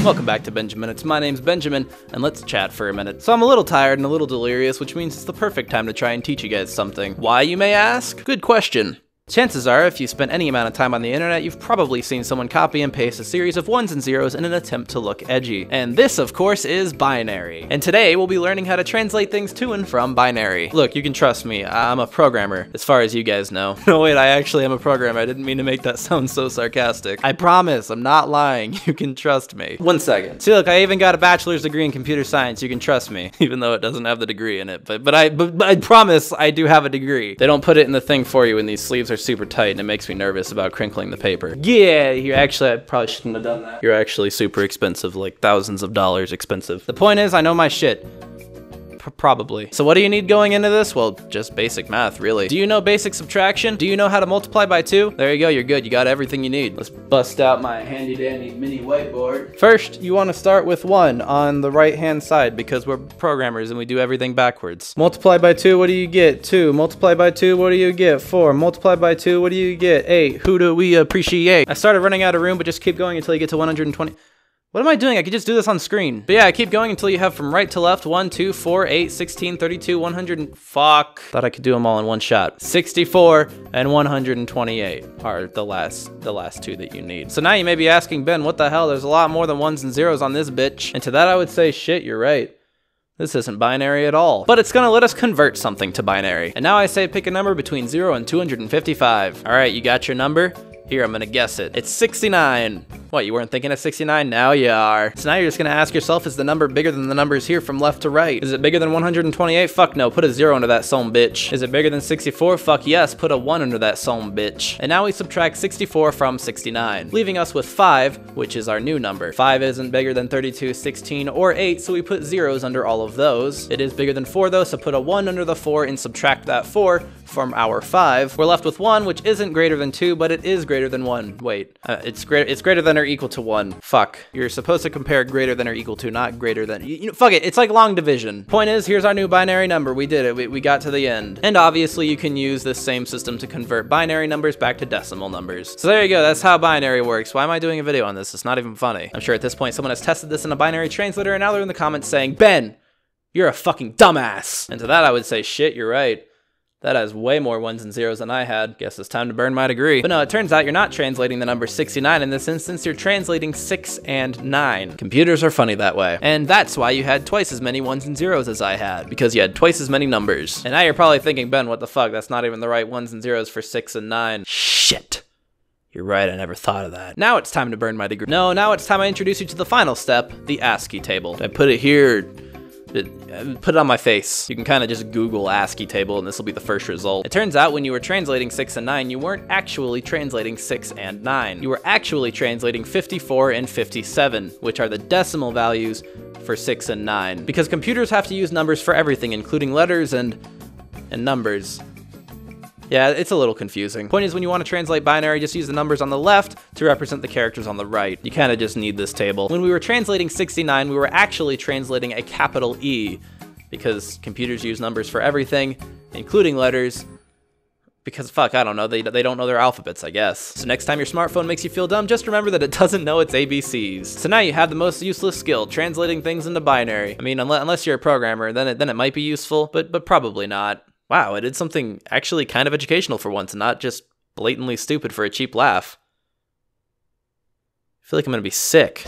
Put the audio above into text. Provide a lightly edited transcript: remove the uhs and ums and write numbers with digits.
Welcome back to benjaminutes. My name's Benjamin, and let's chat for a minute. So I'm a little tired and a little delirious, which means it's the perfect time to try and teach you guys something. Why, you may ask? Good question. Chances are, if you spent any amount of time on the internet, you've probably seen someone copy and paste a series of ones and zeros in an attempt to look edgy. And this, of course, is binary. And today, we'll be learning how to translate things to and from binary. Look, you can trust me, I'm a programmer, as far as you guys know. No, wait, I actually am a programmer. I didn't mean to make that sound so sarcastic. I promise, I'm not lying. You can trust me. 1 second. See, look, I even got a bachelor's degree in computer science. You can trust me, even though it doesn't have the degree in it. But I promise I do have a degree. They don't put it in the thing for you, and these sleeves are super tight, and it makes me nervous about crinkling the paper. Yeah, I probably shouldn't have done that. You're actually super expensive, like thousands of dollars expensive. The point is, I know my shit. Probably. So what do you need going into this? Well, just basic math, really. Do you know basic subtraction? Do you know how to multiply by 2? There you go, you're good. You got everything you need. Let's bust out my handy dandy mini whiteboard. First, you want to start with 1 on the right-hand side because we're programmers and we do everything backwards. Multiply by 2, what do you get? 2. Multiply by 2, what do you get? 4. Multiply by 2, what do you get? 8. Who do we appreciate? I started running out of room, but just keep going until you get to 120. What am I doing? I could just do this on screen. But yeah, keep going until you have from right to left 1, 2, 4, 8, 16, 32, 100 and fuck. Thought I could do them all in one shot. 64 and 128 are the last two that you need. So now you may be asking, Ben, what the hell? There's a lot more than ones and zeros on this bitch. And to that I would say, shit, you're right. This isn't binary at all. But it's gonna let us convert something to binary. And now I say pick a number between 0 and 255. All right, you got your number? Here, I'm gonna guess it. It's 69. What, you weren't thinking of 69? Now you are. So now you're just gonna ask yourself, is the number bigger than the numbers here from left to right? Is it bigger than 128? Fuck no, put a 0 under that son bitch. Is it bigger than 64? Fuck yes, put a 1 under that son bitch. And now we subtract 64 from 69, leaving us with 5, which is our new number. 5 isn't bigger than 32, 16, or 8, so we put zeros under all of those. It is bigger than 4 though, so put a 1 under the 4 and subtract that 4 from our 5. We're left with 1, which isn't greater than 2, but it is greater than 1. Wait, it's greater than or equal to 1. Fuck. You're supposed to compare greater than or equal to, not greater than. You know, fuck it. It's like long division. Point is, here's our new binary number. We did it. We got to the end. And obviously, you can use this same system to convert binary numbers back to decimal numbers. So there you go. That's how binary works. Why am I doing a video on this? It's not even funny. I'm sure at this point, someone has tested this in a binary translator, and now they're in the comments saying, Ben, you're a fucking dumbass. And to that, I would say, shit, you're right. That has way more ones and zeros than I had. Guess it's time to burn my degree. But no, it turns out you're not translating the number 69 in this instance, you're translating 6 and 9. Computers are funny that way. And that's why you had twice as many ones and zeros as I had, because you had twice as many numbers. And now you're probably thinking, Ben, what the fuck? That's not even the right ones and zeros for 6 and 9. Shit. You're right, I never thought of that. Now it's time to burn my degree. No, now it's time I introduce you to the final step, the ASCII table. I put it here. Put it on my face. You can kind of just Google ASCII table and this will be the first result. It turns out when you were translating 6 and 9, you weren't actually translating 6 and 9. You were actually translating 54 and 57, which are the decimal values for 6 and 9. Because computers have to use numbers for everything, including letters and numbers. Yeah, it's a little confusing. Point is, when you want to translate binary, just use the numbers on the left to represent the characters on the right. You kind of just need this table. When we were translating 69, we were actually translating a capital E, because computers use numbers for everything, including letters, because fuck, I don't know, they don't know their alphabets, I guess. So next time your smartphone makes you feel dumb, just remember that it doesn't know its ABCs. So now you have the most useless skill, translating things into binary. I mean, unless you're a programmer, then it might be useful, but probably not. Wow, I did something actually kind of educational for once and not just blatantly stupid for a cheap laugh. I feel like I'm gonna be sick.